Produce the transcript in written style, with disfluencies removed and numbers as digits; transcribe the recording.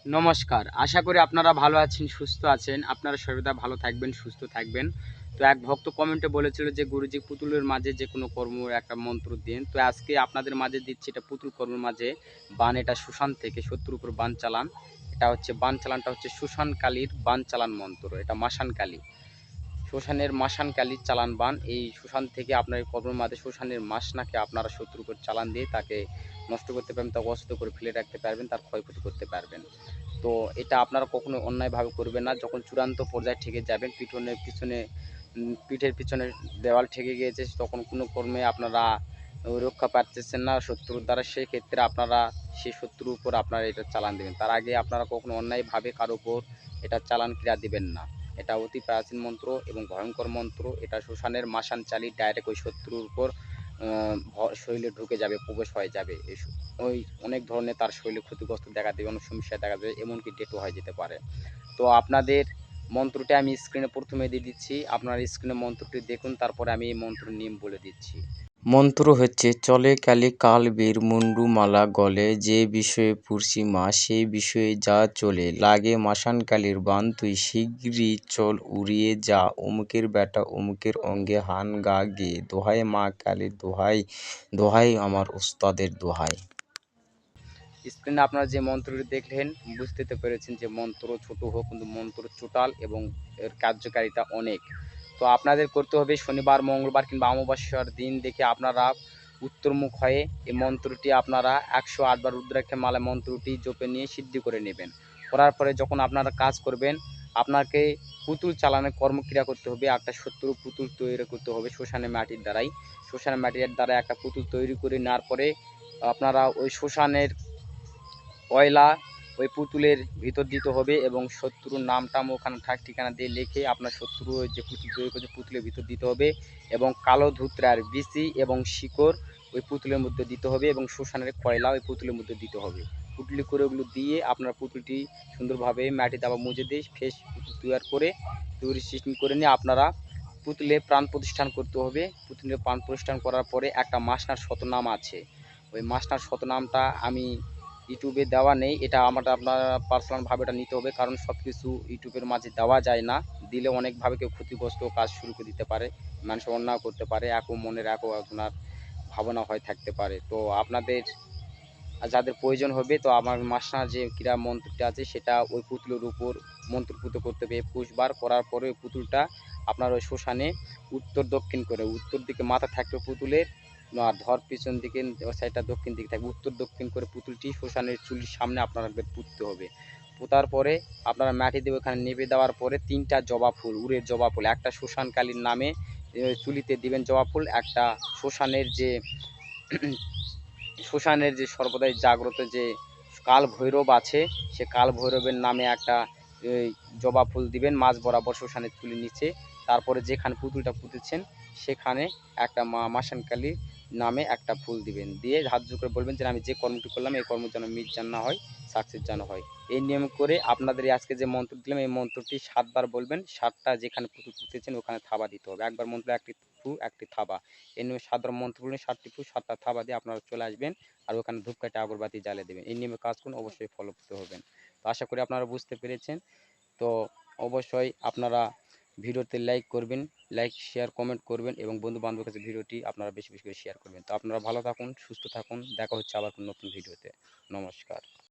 নমস্কার, আশা করি আপনারা ভালো আছেন, সুস্থ আছেন। আপনারা সর্বদা ভালো থাকবেন, সুস্থ থাকবেন। তো এক ভক্ত কমেন্টে বলেছিল যে গুরুজি পুতুলের মাঝে যে কোনো কর্ম একটা মন্ত্র দিন। তো আজকে আপনাদের মাঝে দিচ্ছি এটা পুতুল কর্মের মাঝে বান, এটা সুশান থেকে শত্রুর উপর বান চালান। এটা হচ্ছে বান চালানটা হচ্ছে সুশান কালীর বান চালান মন্ত্র, এটা মাসান কালী। শ্মশানের মাসান কালীর চালান বান। এই শ্মশান থেকে আপনার কর্মের মাঝে শ্মশানের মাসনাকে আপনারা শত্রুর উপর চালান দিয়ে তাকে নষ্ট করতে পারবেন, তাকে অসুস্থ করে ফেলে রাখতে পারবেন, তার ক্ষয়ক্ষতি করতে পারবেন। তো এটা আপনারা কখনো অন্যায়ভাবে করবেন না। যখন চূড়ান্ত পর্যায়ে ঠেকে যাবেন, পিঠের পিছনে দেওয়াল ঠেকে গিয়েছে, তখন কোনো কর্মে আপনারা রক্ষা পাচ্ছেন না শত্রুর দ্বারা, সেই ক্ষেত্রে আপনারা সেই শত্রুর উপর আপনারা এটা চালান দেবেন। তার আগে আপনারা কখনো অন্যায়ভাবে কারো উপর এটা চালান ক্রিয়া দিবেন না। এটা অতি প্রাচীন মন্ত্র এবং ভয়ঙ্কর মন্ত্র। এটা শ্মশানের মাসান চালি ডাইরেক্ট ওই শত্রুর উপর শরীরে ঢুকে যাবে, প্রবেশ হয়ে যাবে। ওই অনেক ধরনের তার শরীরে ক্ষতিগ্রস্ত দেখা দেবে, অনেক সমস্যা দেখা দেবে, এমনকি ডেটও হয়ে যেতে পারে। তো আপনাদের মন্ত্রটি আমি স্ক্রিনে প্রথমে দিয়ে দিচ্ছি, আপনার স্ক্রিনে মন্ত্রটি দেখুন, তারপরে আমি এই মন্ত্র নিয়ম বলে দিচ্ছি। মন্ত্র হচ্ছে, চলে কালি কাল বীর মুন্ডু মালা গলে, যে বিষয়ে পুরসি মা সেই বিষয়ে যা চলে, লাগে মাসান কালীর বান তুই শিগগিরই চল উড়িয়ে যা, অমুকের বেটা অমুকের অঙ্গে হান গা গে, দোহাই মা কালীর দোহাই, দোহাই আমার ওস্তাদের দোহাই। স্ক্রিনে আপনারা যে মন্ত্রটি দেখলেন, বুঝতে তো পেরেছেন যে মন্ত্র ছোট হোক কিন্তু মন্ত্র টোটাল এবং এর কার্যকারিতা অনেক। তো আপনাদের করতে হবে শনিবার, মঙ্গলবার কিংবা অমাবস্যার দিন দেখে আপনারা উত্তরমুখ হয়ে এই মন্ত্রটি আপনারা 108 বার রুদ্রাক্ষের মালা মন্ত্রটি জপে নিয়ে সিদ্ধি করে নেবেন। করার পরে যখন আপনারা কাজ করবেন, আপনাকে পুতুল চালানোর কর্মক্রিয়া করতে হবে। একটা শত্রু পুতুল তৈরি করতে হবে শ্মশানে মাটির দ্বারাই। শ্মশানে মাটির দ্বারা একটা পুতুল তৈরি করে নেওয়ার পরে আপনারা ওই শ্মশানের কয়লা ওই পুতুলের ভিতর দিতে হবে এবং শত্রুর নামটাম ওখানে ঠিকানা দিয়ে লিখে আপনার শত্রু যে পুতুল তৈরি করছে পুতুলের ভিতর দিতে হবে এবং কালো ধুতরার বিচি এবং শিকড় ওই পুতুলের মধ্যে দিতে হবে এবং শ্মশানের কয়লা ওই পুতুলের মধ্যে দিতে হবে। পুটলি করে ওগুলো দিয়ে আপনার পুতুলটি সুন্দরভাবে মাটিতে আবার মুজে দিয়ে ফ্রেশ পুতুল তৈরি সিস্টেম করে নিয়ে আপনারা পুতুলে প্রাণ প্রতিষ্ঠান করতে হবে। পুতুলে প্রাণ প্রতিষ্ঠান করার পরে একটা মাসনার শতনাম আছে, ওই মাসনার শতনামটা আমি ইউটিউবে দেওয়া নেই, এটা আপনারা পার্সোনালভাবে এটা নিতে হবে, কারণ সব কিছু ইউটিউবের মাঝে দেওয়া যায় না। দিলে অনেকভাবে কেউ ক্ষতিগ্রস্ত কাজ শুরু করে দিতে পারে, মানুষ অন্যায় করতে পারে, একও মনের একও আপনার ভাবনা হয়ে থাকতে পারে। তো আপনাদের যাদের প্রয়োজন হবে, তো আমার মাসনার যে ক্রীড়া মন্ত্রটা আছে সেটা ওই পুতুলের উপর মন্ত্রপুত করতে হবে 21 বার। করার পরে ওই পুতুলটা আপনার ওই শ্মশানে উত্তর দক্ষিণ করে, উত্তর দিকে মাথা থাকবে পুতুলের, আর ধর পিছন দিকে সাইডটা দক্ষিণ দিকে থাকবে, উত্তর দক্ষিণ করে পুতুলটি শ্মশানের চুলির সামনে আপনাদের পুঁততে হবে। পোতার পরে আপনারা মাটি দেবে, ওখানে নেবে দেওয়ার পরে 3টা জবা ফুল, উড়ের জবা ফুল, একটা শ্মশান কালীর নামে চুলিতে দিবেন জবা ফুল, একটা শ্মশানের যে শ্মশানের যে সর্বদাই জাগ্রত যে কাল ভৈরব আছে, সে কাল ভৈরবের নামে একটা জবা ফুল দিবেন মাঝ বরাবর শ্মশানের চুলির নিচে। তারপরে যেখানে পুতুলটা পুঁতেছেন সেখানে একটা মাসান কালীর নামে একটা ফুল দিবেন, দিয়ে হাত জোড় করে বলবেন যে আমি যে কর্মটি করলাম এই কর্ম যেন মিট যেন না হয়, সাকসেস যেন হয়। এই নিয়ম করে আপনাদের আজকে যে মন্ত্র দিলাম এই মন্ত্রটি 7 বার বলবেন। 7টা যেখানে পুতুল পুঁতেছেন ওখানে থাবা দিতে হবে, একবার মন্ত্র একটি ফু একটি থাবা, এই নিয়মে 7বার মন্ত্র বলবেন, 7টি ফু 7টা থাবা দিয়ে আপনারা চলে আসবেন আর ওখানে ধূপকাঠি আগরবাতি জ্বালিয়ে দেবেন। এই নিয়মে কাজ করুন, অবশ্যই ফলপ্রসূ হবেন। তো আশা করি আপনারা বুঝতে পেরেছেন। তো অবশ্যই আপনারা ভিডিওতে লাইক করবেন, লাইক শেয়ার কমেন্ট করবেন এবং বন্ধু বান্ধবের কাছে ভিডিওটি আপনারা বেশি বেশি করে শেয়ার করবেন। তো আপনারা ভালো থাকুন, সুস্থ থাকুন, দেখা হচ্ছে আবার কোনো নতুন ভিডিওতে। নমস্কার।